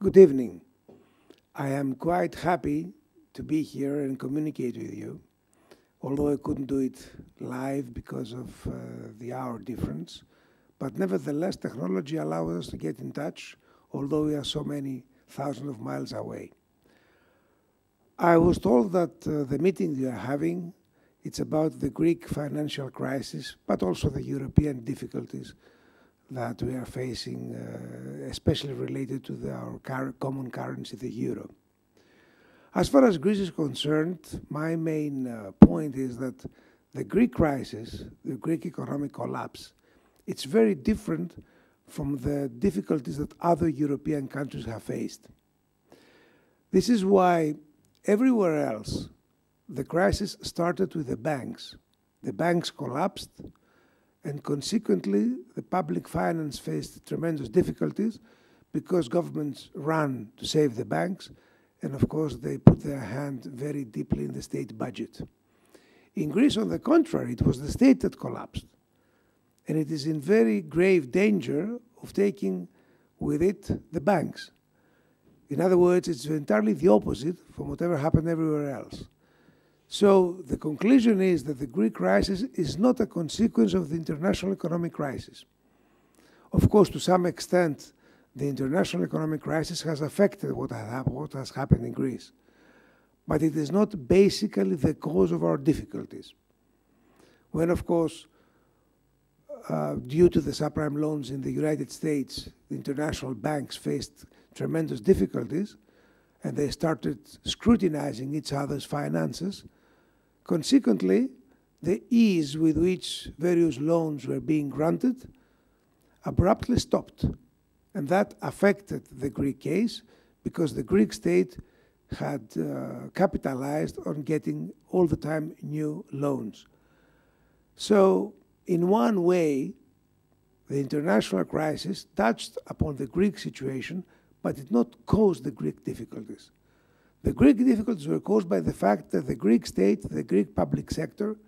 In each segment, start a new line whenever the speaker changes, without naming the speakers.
Good evening. I am quite happy to be here and communicate with you, although I couldn't do it live because of the hour difference. But nevertheless, technology allows us to get in touch, although we are so many thousands of miles away. I was told that the meeting you are having, it's about the Greek financial crisis, but also the European difficulties that we are facing, especially related to our common currency, the euro. As far as Greece is concerned, my main point is that the Greek crisis, the Greek economic collapse, it's very different from the difficulties that other European countries have faced. This is why everywhere else, the crisis started with the banks. The banks collapsed, and consequently, the public finance faced tremendous difficulties because governments ran to save the banks, and of course, they put their hand very deeply in the state budget. In Greece, on the contrary, it was the state that collapsed, and it is in very grave danger of taking with it the banks. In other words, it's entirely the opposite from whatever happened everywhere else. So the conclusion is that the Greek crisis is not a consequence of the international economic crisis. Of course, to some extent, the international economic crisis has affected what has happened in Greece. But it is not basically the cause of our difficulties. When, of course, due to the subprime loans in the United States, the international banks faced tremendous difficulties, and they started scrutinizing each other's finances. Consequently, the ease with which various loans were being granted abruptly stopped. And that affected the Greek case because the Greek state had capitalized on getting all the time new loans. So, in one way, the international crisis touched upon the Greek situation, but did not cause the Greek difficulties. The Greek difficulties were caused by the fact that the Greek state, the Greek public sector,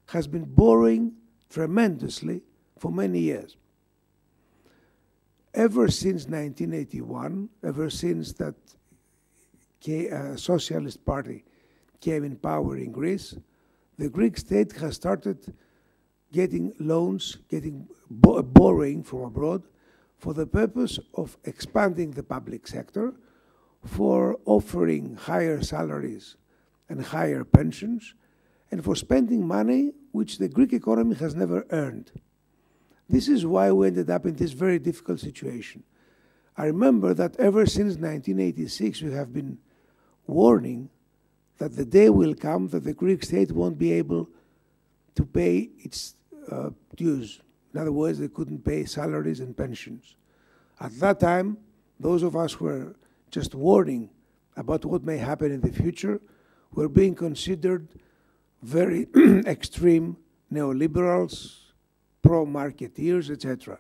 has been borrowing tremendously for many years. Ever since 1981, ever since that Socialist Party came in power in Greece, the Greek state has started getting loans, borrowing from abroad for the purpose of expanding the public sector, for offering higher salaries and higher pensions, and for spending money which the Greek economy has never earned. This is why we ended up in this very difficult situation. I remember that ever since 1986 we have been warning that the day will come that the Greek state won't be able to pay its dues. In other words, they couldn't pay salaries and pensions. At that time, those of us who were just warning about what may happen in the future were being considered very extreme neoliberals, pro-marketeers, etc.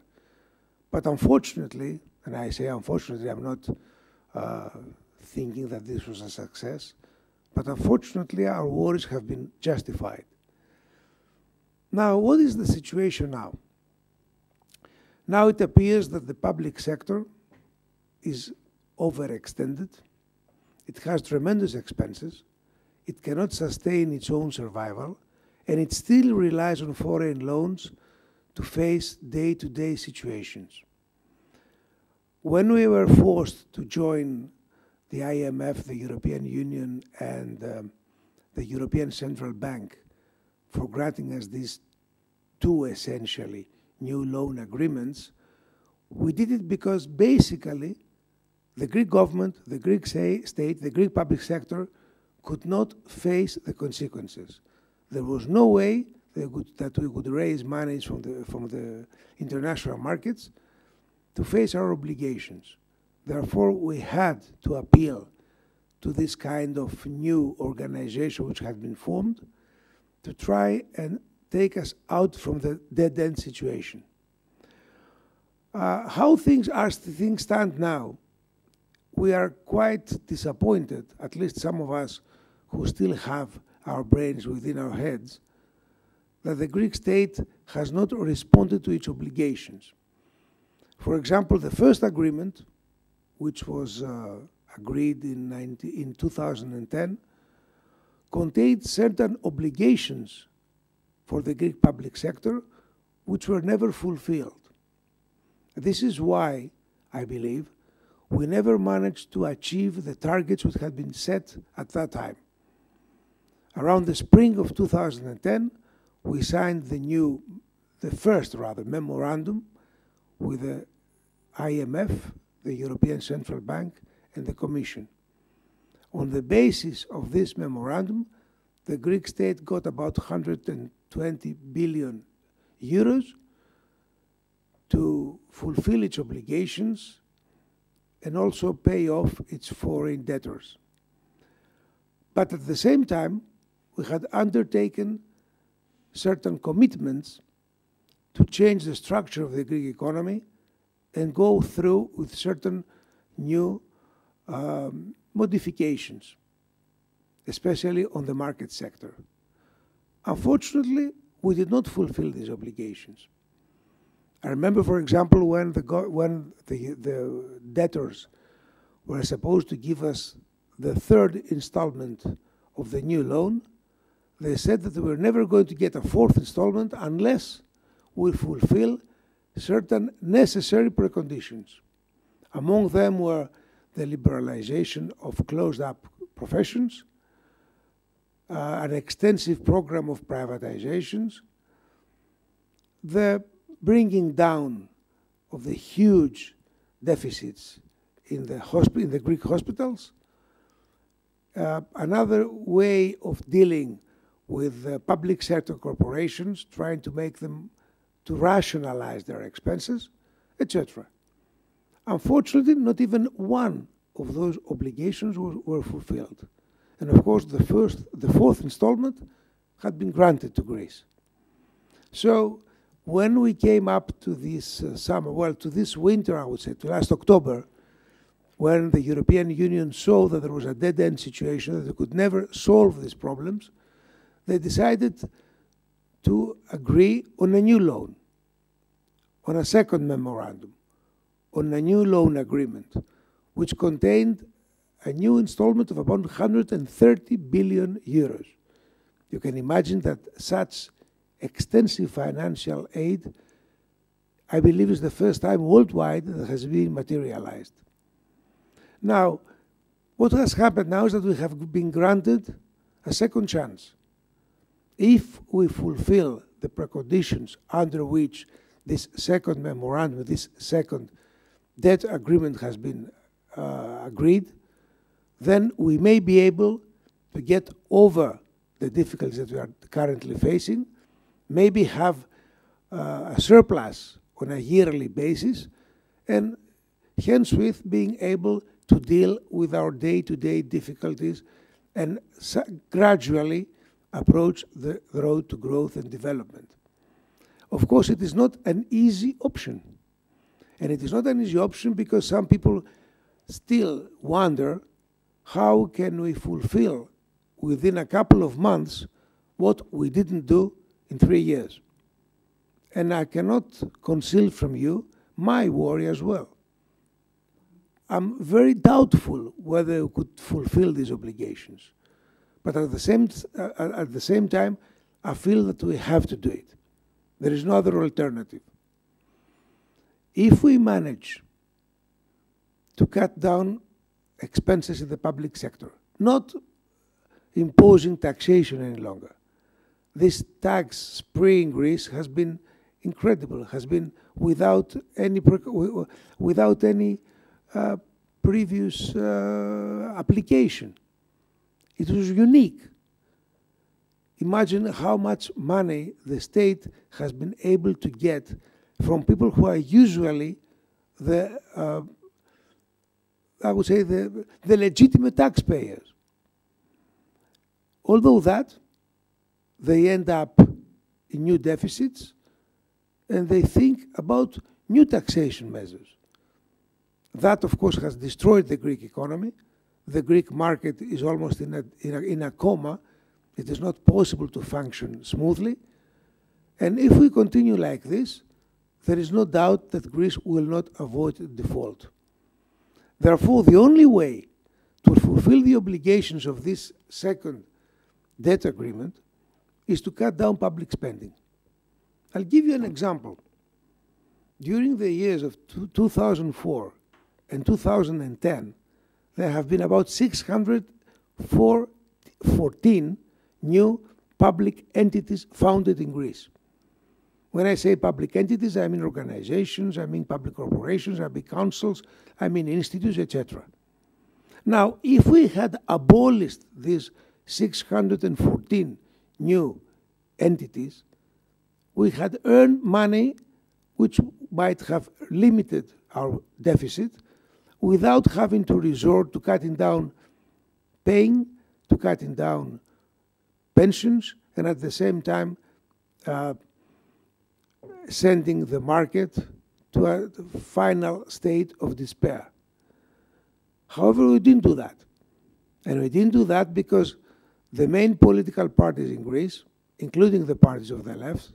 But unfortunately, and I say unfortunately, I'm not thinking that this was a success, but unfortunately our worries have been justified. Now, what is the situation now? Now it appears that the public sector is overextended, it has tremendous expenses, it cannot sustain its own survival, and it still relies on foreign loans to face day-to-day situations. When we were forced to join the IMF, the European Union, and the European Central Bank for granting us these two essentially new loan agreements, we did it because basically the Greek government, the Greek state, the Greek public sector could not face the consequences. There was no way that we could raise money from the international markets to face our obligations. Therefore, we had to appeal to this kind of new organization which had been formed to try and take us out from the dead-end situation. How things stand now, we are quite disappointed, at least some of us who still have our brains within our heads, that the Greek state has not responded to its obligations. For example, the first agreement which was agreed in 2010, contained certain obligations for the Greek public sector which were never fulfilled. This is why, I believe, we never managed to achieve the targets which had been set at that time. Around the spring of 2010, we signed the first memorandum with the IMF, the European Central Bank, and the Commission. On the basis of this memorandum, the Greek state got about 120 billion euros to fulfill its obligations and also pay off its foreign debtors. But at the same time, we had undertaken certain commitments to change the structure of the Greek economy and go through with certain new modifications, especially on the market sector. Unfortunately, we did not fulfill these obligations. I remember, for example, when the debtors were supposed to give us the third installment of the new loan, they said that we were never going to get a fourth installment unless we fulfill certain necessary preconditions. Among them were the liberalization of closed-up professions, an extensive program of privatizations, the bringing down of the huge deficits in the Greek hospitals, another way of dealing with public sector corporations, trying to make them to rationalize their expenses, etc. Unfortunately, not even one of those obligations were fulfilled. And of course, the fourth installment had been granted to Greece. So when we came up to this summer, to this winter, I would say, to last October, when the European Union saw that there was a dead-end situation, that they could never solve these problems, they decided to agree on a new loan, on a second memorandum, on a new loan agreement, which contained a new installment of about 130 billion euros. You can imagine that such extensive financial aid, I believe, is the first time worldwide that has been materialized. Now, what has happened now is that we have been granted a second chance. If we fulfill the preconditions under which this second memorandum, this second debt agreement has been agreed, then we may be able to get over the difficulties that we are currently facing, maybe have a surplus on a yearly basis, and henceforth being able to deal with our day-to-day difficulties and gradually approach the road to growth and development. Of course, it is not an easy option. And it is not an easy option because some people still wonder, how can we fulfill within a couple of months what we didn't do in 3 years? And I cannot conceal from you my worry as well. I'm very doubtful whether we could fulfill these obligations. But at the same time, I feel that we have to do it. There is no other alternative. If we manage to cut down expenses in the public sector, not imposing taxation any longer. This tax spree in Greece has been incredible, has been without any previous application. It was unique. Imagine how much money the state has been able to get from people who are usually I would say the legitimate taxpayers. Although that, they end up in new deficits and they think about new taxation measures. That, of course, has destroyed the Greek economy. The Greek market is almost in a coma. It is not possible to function smoothly. And if we continue like this, there is no doubt that Greece will not avoid default. Therefore, the only way to fulfill the obligations of this second debt agreement is to cut down public spending. I'll give you an example. During the years of 2004 and 2010, there have been about 614 new public entities founded in Greece. When I say public entities, I mean organizations, I mean public corporations, I mean councils, I mean institutes, etc. Now, if we had abolished these 614 new entities, we had earned money which might have limited our deficit without having to resort to cutting down paying, to cutting down pensions, and at the same time sending the market to a final state of despair. However, we didn't do that. And we didn't do that because the main political parties in Greece, including the parties of the left,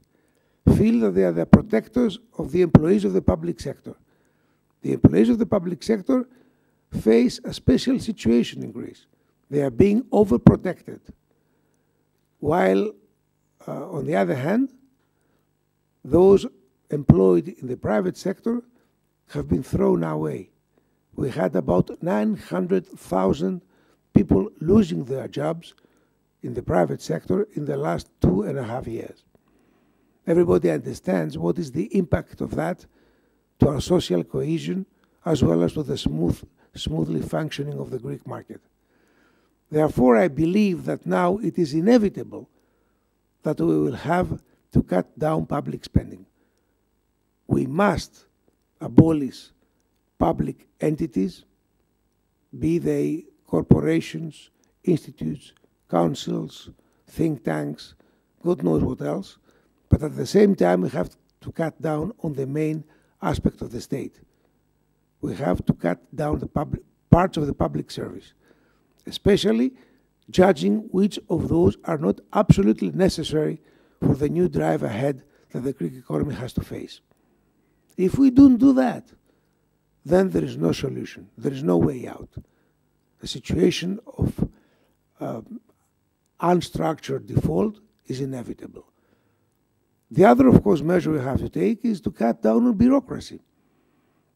feel that they are the protectors of the employees of the public sector. The employees of the public sector face a special situation in Greece. They are being overprotected. While, on the other hand, those employed in the private sector have been thrown away. We had about 900,000 people losing their jobs in the private sector in the last 2.5 years. Everybody understands what is the impact of that to our social cohesion as well as to the smoothly functioning of the Greek market. Therefore, I believe that now it is inevitable that we will have to cut down public spending. We must abolish public entities, be they corporations, institutes, councils, think tanks, God knows what else, but at the same time we have to cut down on the main aspect of the state. We have to cut down the parts of the public service, especially judging which of those are not absolutely necessary for the new drive ahead that the Greek economy has to face. If we don't do that, then there is no solution. There is no way out. A situation of unstructured default is inevitable. The other, of course, measure we have to take is to cut down on bureaucracy.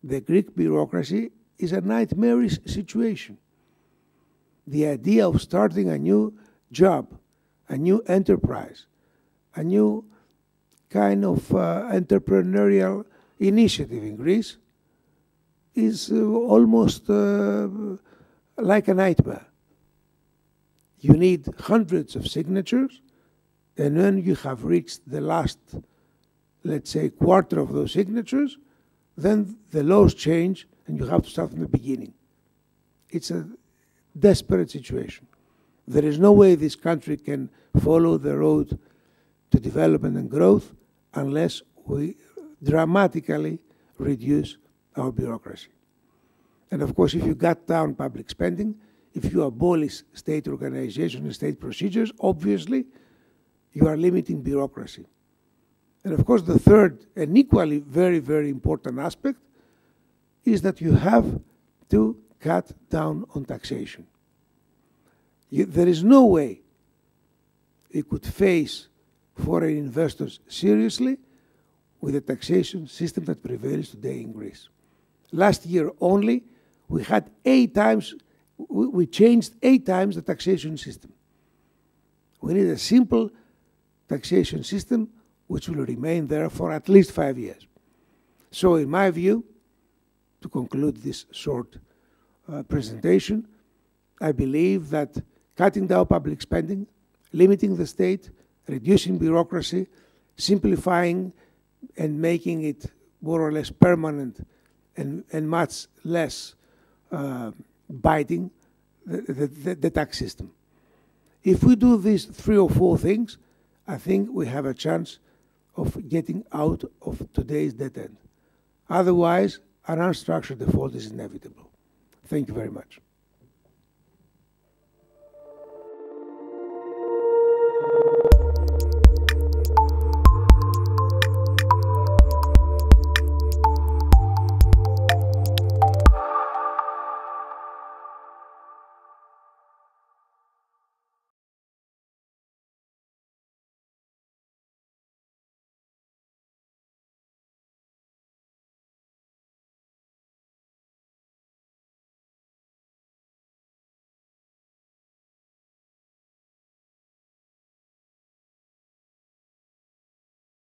The Greek bureaucracy is a nightmarish situation. The idea of starting a new job, a new enterprise, a new kind of entrepreneurial initiative in Greece is almost like a nightmare. You need hundreds of signatures, and when you have reached the last, let's say, quarter of those signatures, then the laws change and you have to start from the beginning. It's a desperate situation. There is no way this country can follow the road to development and growth unless we dramatically reduce our bureaucracy. And of course, if you cut down public spending, if you abolish state organization and state procedures, obviously you are limiting bureaucracy. And of course, the third and equally very, very important aspect is that you have to cut down on taxation. There is no way you could face foreign investors seriously with the taxation system that prevails today in Greece. Last year only, we had we changed 8 times the taxation system. We need a simple taxation system which will remain there for at least 5 years. So in my view, to conclude this short presentation, I believe that cutting down public spending, limiting the state, reducing bureaucracy, simplifying and making it more or less permanent and much less biting the tax system. If we do these 3 or 4 things, I think we have a chance of getting out of today's dead end. Otherwise, an unstructured default is inevitable. Thank you very much.